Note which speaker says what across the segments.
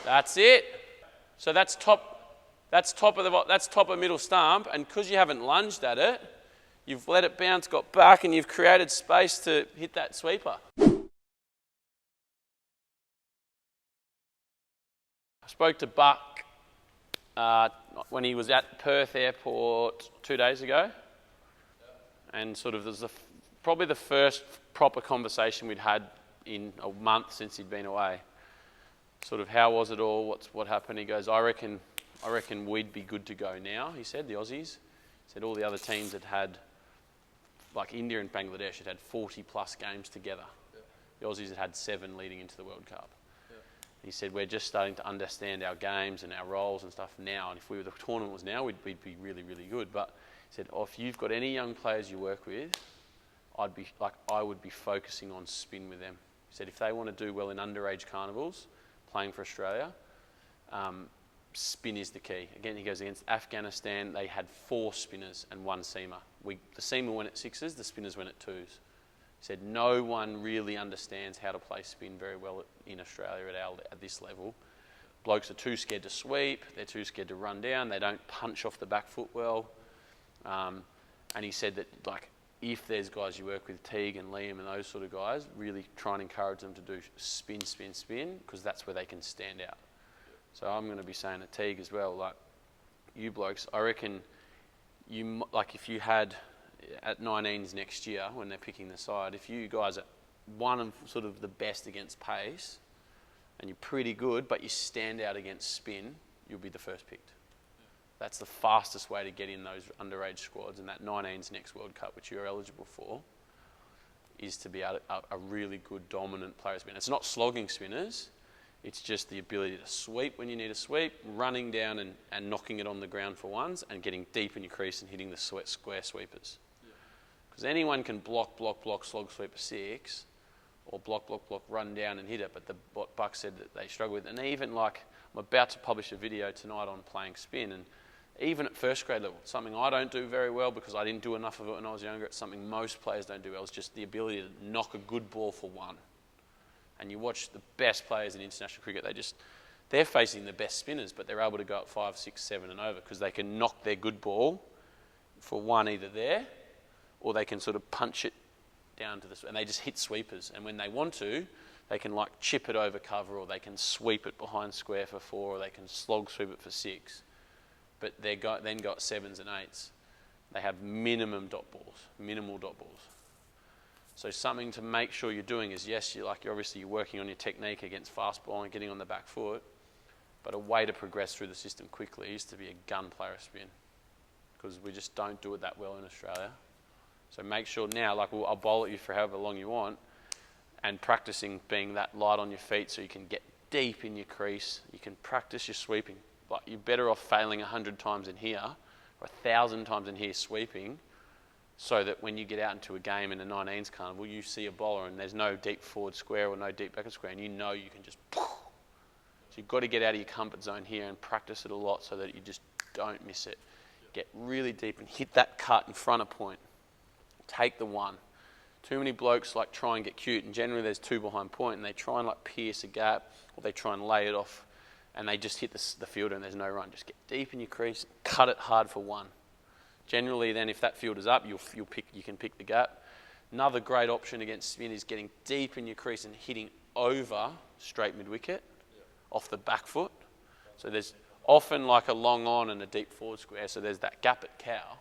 Speaker 1: That's it. So that's top of middle stump, and because you haven't lunged at it, you've let it bounce, got back, and you've created space to hit that sweeper. I spoke to Buck when he was at Perth Airport 2 days ago, and sort of there's probably the first proper conversation we'd had in a month since he'd been away. Sort of how was it all? What happened? He goes, I reckon we'd be good to go now. He said the Aussies. He said all the other teams had like India and Bangladesh had 40 plus games together. Yeah. The Aussies had 7 leading into the World Cup. Yeah. He said we're just starting to understand our games and our roles and stuff now. And if the tournament was now, we'd be really, really good. But he said, if you've got any young players you work with, I would be focusing on spin with them. He said if they want to do well in underage carnivals, playing for Australia, spin is the key. Again, he goes against Afghanistan, they had 4 spinners and 1 seamer. The seamer went at 6s, the spinners went at 2s. He said no one really understands how to play spin very well in Australia at this level. Blokes are too scared to sweep, they're too scared to run down, they don't punch off the back foot well. And he said that if there's guys you work with, Teague and Liam and those sort of guys, really try and encourage them to do spin, because that's where they can stand out. So I'm going to be saying to Teague as well, you blokes, I reckon if you had at 19s next year when they're picking the side, if you guys are one of sort of the best against pace and you're pretty good, but you stand out against spin, you'll be the first picked. That's the fastest way to get in those underage squads, and that 19s next World Cup, which you're eligible for, is to be a really good dominant player spinner. It's not slogging spinners, it's just the ability to sweep when you need to sweep, running down and knocking it on the ground for ones, and getting deep in your crease and hitting the square sweepers. Because anyone can block, slog sweep a 6, or block, run down and hit it, but what Buck said that they struggle with, and even I'm about to publish a video tonight on playing spin, and even at first grade level, something I don't do very well because I didn't do enough of it when I was younger. It's something most players don't do well. It's just the ability to knock a good ball for 1. And you watch the best players in international cricket, they're facing the best spinners, but they're able to go up 5, 6, 7 and over because they can knock their good ball for 1 either there, or they can sort of punch it down to and they just hit sweepers. And when they want to, they can chip it over cover, or they can sweep it behind square for 4, or they can slog sweep it for 6. But then got 7s and 8s. They have minimal dot balls. So something to make sure you're doing is, yes, you're obviously working on your technique against fast ball and getting on the back foot, but a way to progress through the system quickly is to be a gun player spin, because we just don't do it that well in Australia. So make sure now, I'll bowl at you for however long you want, and practicing being that light on your feet so you can get deep in your crease, you can practice your sweeping. You're better off failing 100 times in here or 1,000 times in here sweeping, so that when you get out into a game in the 19s carnival, you see a bowler and there's no deep forward square or no deep backward square, and you can just... So you've got to get out of your comfort zone here and practice it a lot so that you just don't miss it. Get really deep and hit that cut in front of point. Take the 1. Too many blokes try and get cute, and generally there's 2 behind point, and they try and pierce a gap, or they try and lay it off, and they just hit the fielder and there's no run. Just get deep in your crease, cut it hard for 1. Generally then, if that fielder's up, you can pick the gap. Another great option against spin is getting deep in your crease and hitting over straight mid-wicket off the back foot. So there's often a long on and a deep forward square, so there's that gap at cow.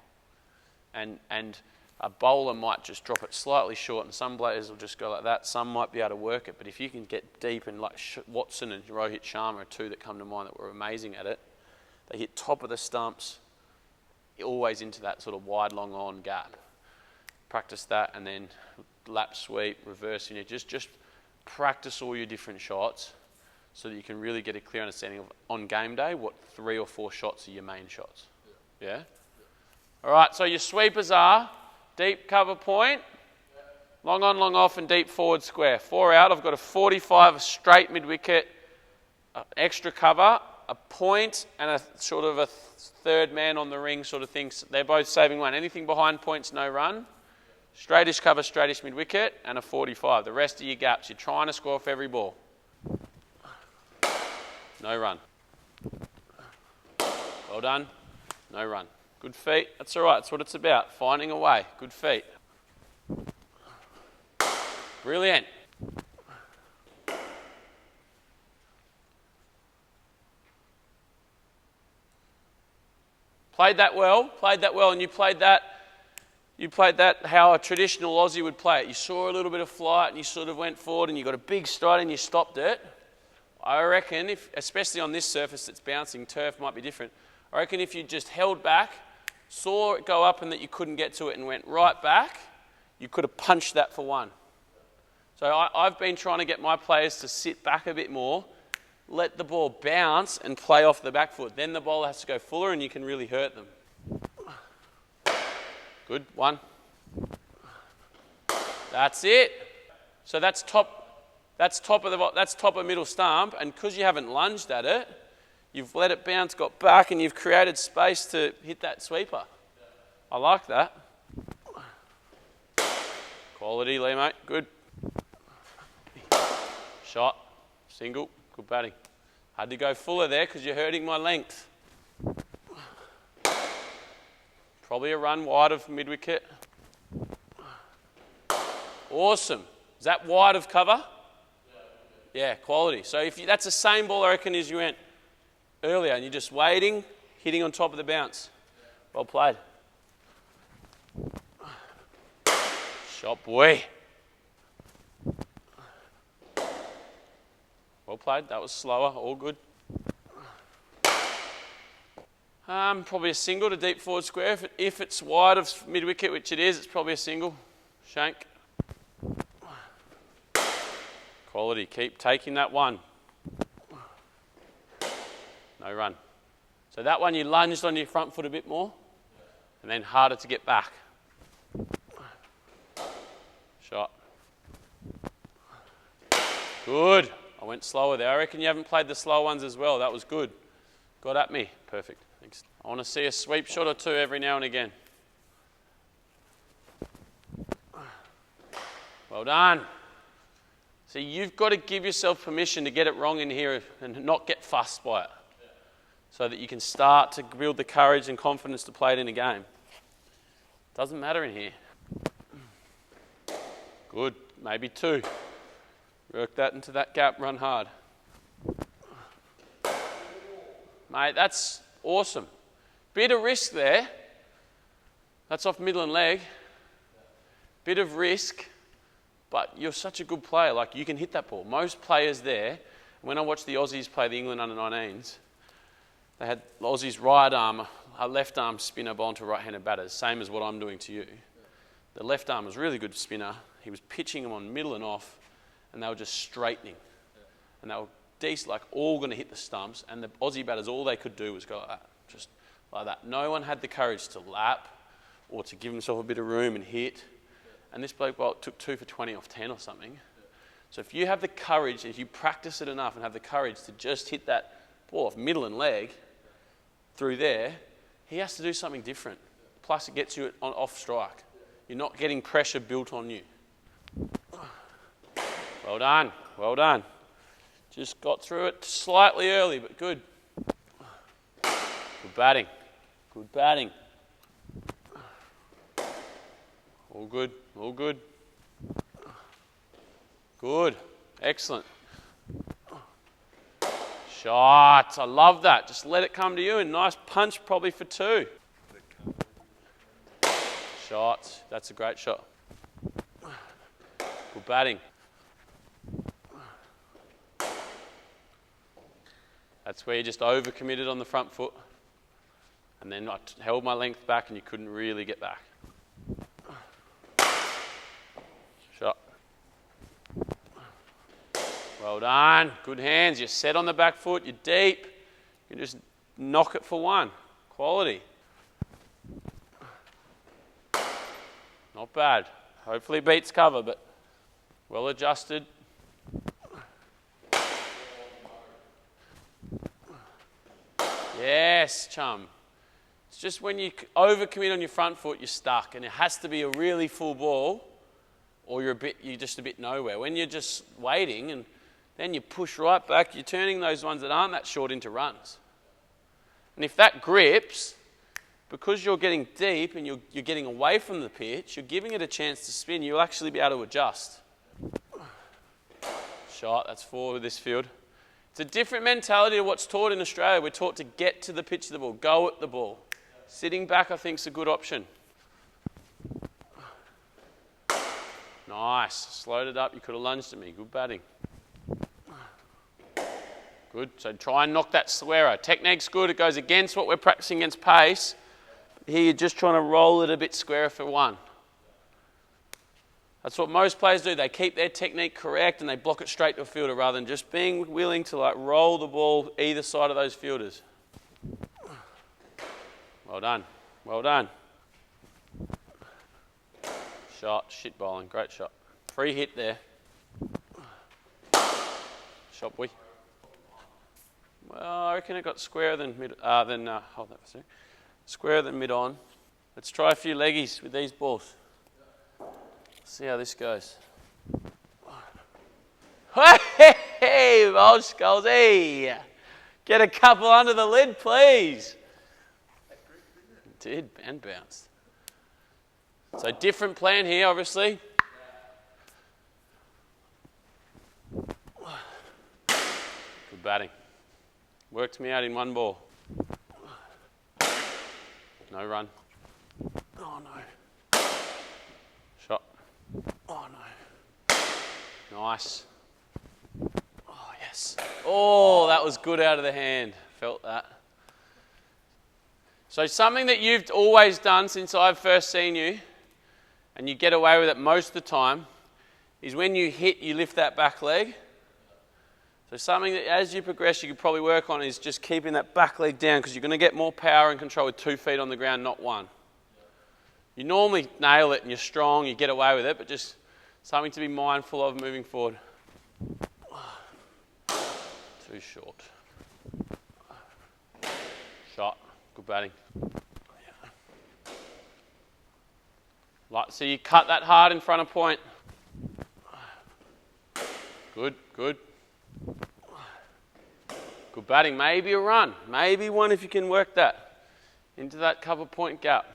Speaker 1: And a bowler might just drop it slightly short, and some players will just go like that. Some might be able to work it, but if you can get deep, and Watson and Rohit Sharma are 2 that come to mind that were amazing at it, they hit top of the stumps, always into that sort of wide long on gap. Practice that, and then lap sweep, reverse, just practice all your different shots so that you can really get a clear understanding of, on game day, what 3 or 4 shots are your main shots. Yeah? All right, so your sweepers are deep cover point, long on, long off, and deep forward square. 4 out, I've got a 45, a straight mid-wicket, extra cover, a point, and a sort of a third man on the ring sort of thing. They're both saving 1. Anything behind points, no run. Straightish cover, straightish mid-wicket, and a 45. The rest of your gaps, you're trying to score off every ball. no run. Well done, no run. Good feet, that's all right, that's what it's about, finding a way. Good feet. Brilliant. Played that well, and you played that how a traditional Aussie would play it. You saw a little bit of flight and you sort of went forward and you got a big stride and you stopped it. I reckon, especially on this surface that's bouncing, turf might be different. I reckon if you just held back, saw it go up and that you couldn't get to it and went right back, you could have punched that for one. So I've been trying to get my players to sit back a bit more, let the ball bounce and play off the back foot. Then the ball has to go fuller and you can really hurt them. Good, one. That's it. So that's top of middle stump, and because you haven't lunged at it, you've let it bounce, got back, and you've created space to hit that sweeper. I like that. Quality, Lee, mate. Good. Shot. Single. Good batting. Had to go fuller there because you're hurting my length. Probably a run wide of mid-wicket. Awesome. Is that wide of cover? Yeah, quality. So that's the same ball, I reckon, as you went earlier, and you're just waiting, hitting on top of the bounce. Well played. Shot, boy. Well played. That was slower. All good. Probably a single to deep forward square. If it's wide of mid-wicket, which it is, it's probably a single. Shank. Quality. Keep taking that one. No run. So that one you lunged on your front foot a bit more, and then harder to get back. Shot. Good. I went slower there. I reckon you haven't played the slow ones as well. That was good. Got at me. Perfect. Thanks. I want to see a sweep shot or two every now and again. Well done. See, you've got to give yourself permission to get it wrong in here and not get fussed by it, so that you can start to build the courage and confidence to play it in a game. Doesn't matter in here. Good. Maybe two. Work that into that gap, run hard. Mate, that's awesome. Bit of risk there. That's off middle and leg. Bit of risk, but you're such a good player. Like, you can hit that ball. Most players there, when I watched the Aussies play the England under-19s, they had Aussies' right arm, a left arm spinner ball to right-handed batters, same as what I'm doing to you. The left arm was really good spinner. He was pitching them on middle and off, and they were just straightening. And they were decent, like all going to hit the stumps, and the Aussie batters, all they could do was go like that, just like that. No one had the courage to lap or to give himself a bit of room and hit. And this bloke, well, took 2 for 20 off 10 or something. So if you have the courage, if you practice it enough and have the courage to just hit that ball off middle and leg through there, he has to do something different. Plus it gets you off strike. You're not getting pressure built on you. Well done, well done. Just got through it slightly early, but good. Good batting, good batting. All good, all good. Good, excellent. Shots, I love that. Just let it come to you, and nice punch probably for two. Shots, that's a great shot. Good batting. That's where you just overcommitted on the front foot, and then I held my length back and you couldn't really get back. Shot. Well done. Good hands. You're set on the back foot. You're deep. You can just knock it for one. Quality. Not bad. Hopefully beats cover, but well adjusted. Yes, chum. It's just when you overcommit on your front foot, you're stuck, and it has to be a really full ball, or you're just a bit nowhere. When you're just waiting and Then you push right back. You're turning those ones that aren't that short into runs. And if that grips, because you're getting deep and you're getting away from the pitch, you're giving it a chance to spin, you'll actually be able to adjust. Shot, that's 4 with this field. It's a different mentality to what's taught in Australia. We're taught to get to the pitch of the ball, go at the ball. Sitting back, I think, is a good option. Nice. Slowed it up. You could have lunged at me. Good batting. Good. So try and knock that squarer. Technique's good. It goes against what we're practicing against pace. Here you're just trying to roll it a bit squarer for 1. That's what most players do. They keep their technique correct and they block it straight to a fielder rather than just being willing to like roll the ball either side of those fielders. Well done. Well done. Shot. Shit bowling. Great shot. Free hit there. Shot, boy. Well, I reckon it got squarer than mid. Hold that for a sec. Squarer than mid on. Let's try a few leggies with these balls. See how this goes. Hey, old Scollay. Get a couple under the lid, please. It did, and bounced. So different plan here, obviously. Good batting. Worked me out in 1 ball. No run. Oh, no. Shot. Oh, no. Nice. Oh, yes. Oh, that was good out of the hand. Felt that. So something that you've always done since I've first seen you, and you get away with it most of the time, is when you hit, you lift that back leg. So something that as you progress you could probably work on is just keeping that back leg down because you're going to get more power and control with 2 feet on the ground, not 1. You normally nail it and you're strong, you get away with it, but just something to be mindful of moving forward. Too short. Shot. Good batting. So you cut that hard in front of point. Good, good. Good batting. Maybe a run. Maybe 1 if you can work that into that cover point gap.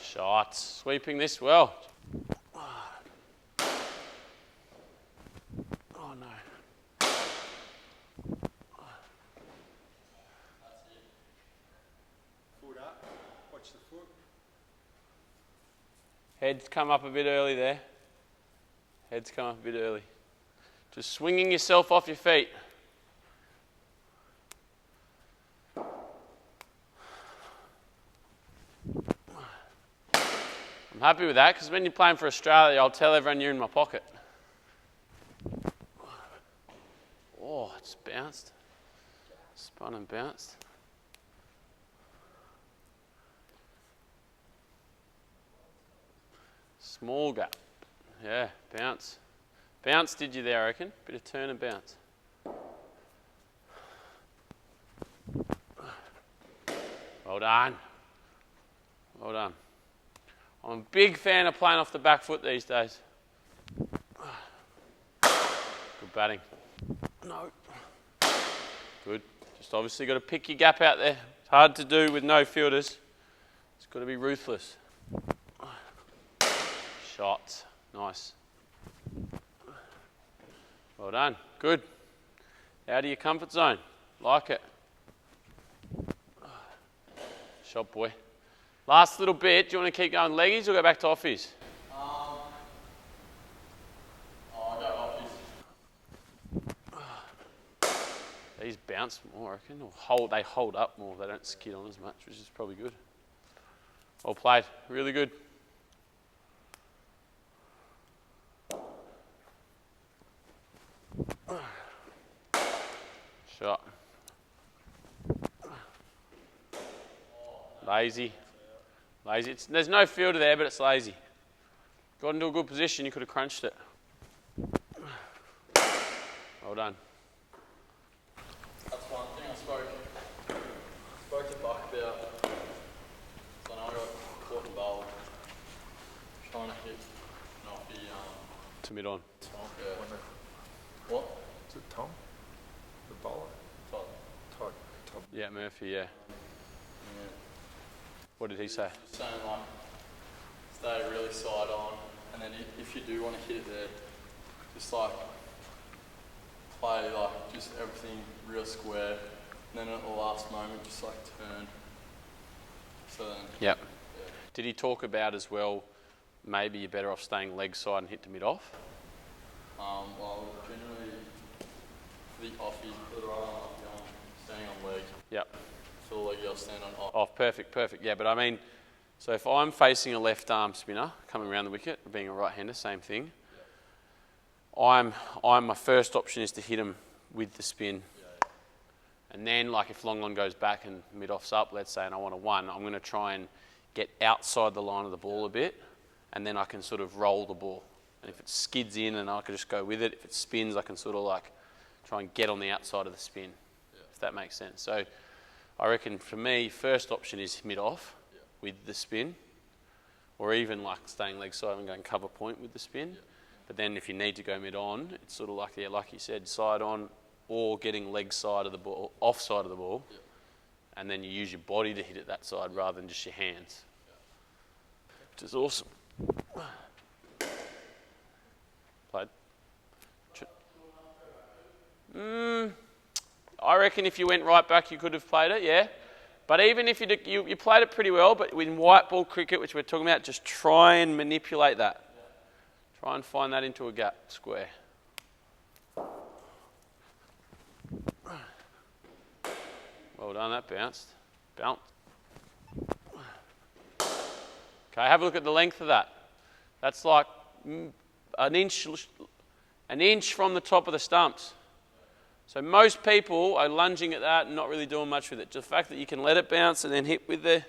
Speaker 1: Shots. Sweeping this well. Oh no.
Speaker 2: Foot up. Watch the foot.
Speaker 1: Head's come up a bit early there. Head's come up a bit early. Just swinging yourself off your feet. I'm happy with that because when you're playing for Australia, I'll tell everyone you're in my pocket. Oh, it's bounced. Spun and bounced. Small gap. Yeah, bounce. Bounce did you there, I reckon? Bit of turn and bounce. Well done. Well done. I'm a big fan of playing off the back foot these days. Good batting. No. Good. Just obviously got to pick your gap out there. It's hard to do with no fielders. It's got to be ruthless. Shots. Nice. Well done. Good. Out of your comfort zone. Like it. Shot, boy. Last little bit. Do you want to keep going leggies or go back to offies?
Speaker 3: I'll go offies.
Speaker 1: These bounce more, I reckon. Or they hold up more. They don't skid on as much, which is probably good. Well played. Really good. Shot. Lazy. Lazy. There's no fielder there, but it's lazy. Got into a good position, you could have crunched it. Well done.
Speaker 3: That's one thing I spoke to Buck about. So I know I got caught in bowl trying to hit not the
Speaker 1: To mid on.
Speaker 3: yeah. What?
Speaker 2: Is it Tom? The bowler?
Speaker 3: Todd.
Speaker 2: Todd. Todd.
Speaker 1: Yeah, Murphy, yeah.
Speaker 3: Yeah.
Speaker 1: What did he say?
Speaker 3: Just saying like, stay really side on, and then if you do want to hit it there, just like play like just everything real square, and then at the last moment just like turn. So then.
Speaker 1: Yep.
Speaker 3: Yeah.
Speaker 1: Did he talk about as well, maybe you're better off staying leg side and hit to mid-off?
Speaker 3: Well, generally, the offie, for the right arm offie, I'm standing on leg.
Speaker 1: Yep.
Speaker 3: For the leg, I'll stand on off.
Speaker 1: Off, perfect. Yeah, but I mean, so if I'm facing a left arm spinner coming around the wicket, being a right-hander, same thing. My first option is to hit him with the spin.
Speaker 3: Yeah.
Speaker 1: And then, like if long on goes back and mid-off's up, let's say, and I want a 1, I'm going to try and get outside the line of the ball a bit, and then I can sort of roll the ball. And if it skids in, and I can just go with it. If it spins, I can sort of like try and get on the outside of the spin, if that makes sense. So I reckon for me, first option is mid-off with the spin, or even like staying leg side and going cover point with the spin. But then if you need to go mid-on, it's sort of like, yeah, like you said, side on, or getting leg side of the ball, off side of the ball, and then you use your body to hit it that side rather than just your hands, which is awesome. Played. I reckon if you went right back, you could have played it, yeah. But even if you played it pretty well, but in white ball cricket, which we're talking about, just try and manipulate that. Try and find that into a gap square. Well done, that bounced. Bounce. Okay, have a look at the length of that. That's like an inch from the top of the stumps. So most people are lunging at that and not really doing much with it. Just the fact that you can let it bounce and then hit with the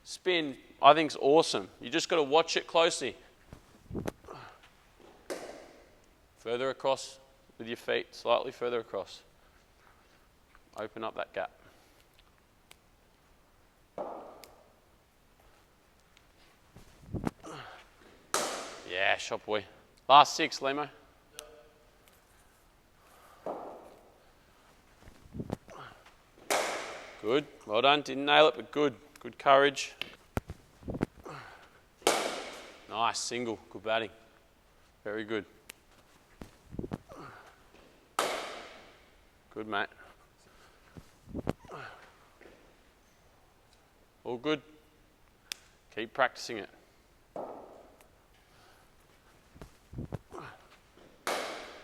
Speaker 1: spin, I think is awesome. You just got to watch it closely. Further across with your feet, slightly further across. Open up that gap. Yeah, shot boy. Last 6, Lemo. Good, well done. Didn't nail it, but good. Good courage. Nice, single. Good batting. Very good. Good, mate. All good. Keep practicing it.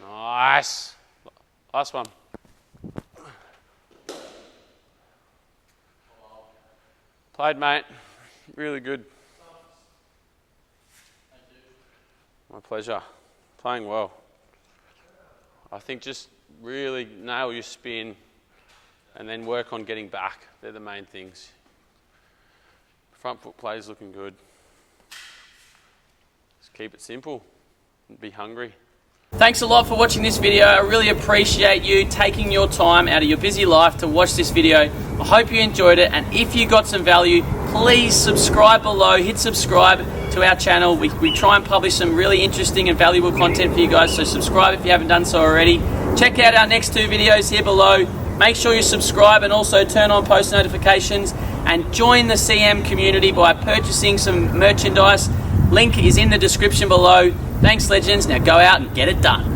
Speaker 1: Nice. Last one. Played, mate. Really good. My pleasure. Playing well. I think just really nail your spin and then work on getting back. They're the main things. Front foot play's looking good. Just keep it simple and be hungry.
Speaker 4: Thanks a lot for watching this video. I really appreciate you taking your time out of your busy life to watch this video. I hope you enjoyed it, and if you got some value, please subscribe below. Hit subscribe to our channel. We try and publish some really interesting and valuable content for you guys, so subscribe if you haven't done so already. Check out our next 2 videos here below. Make sure you subscribe and also turn on post notifications, and join the CM community by purchasing some merchandise. Link is in the description below. Thanks, legends. Now go out and get it done.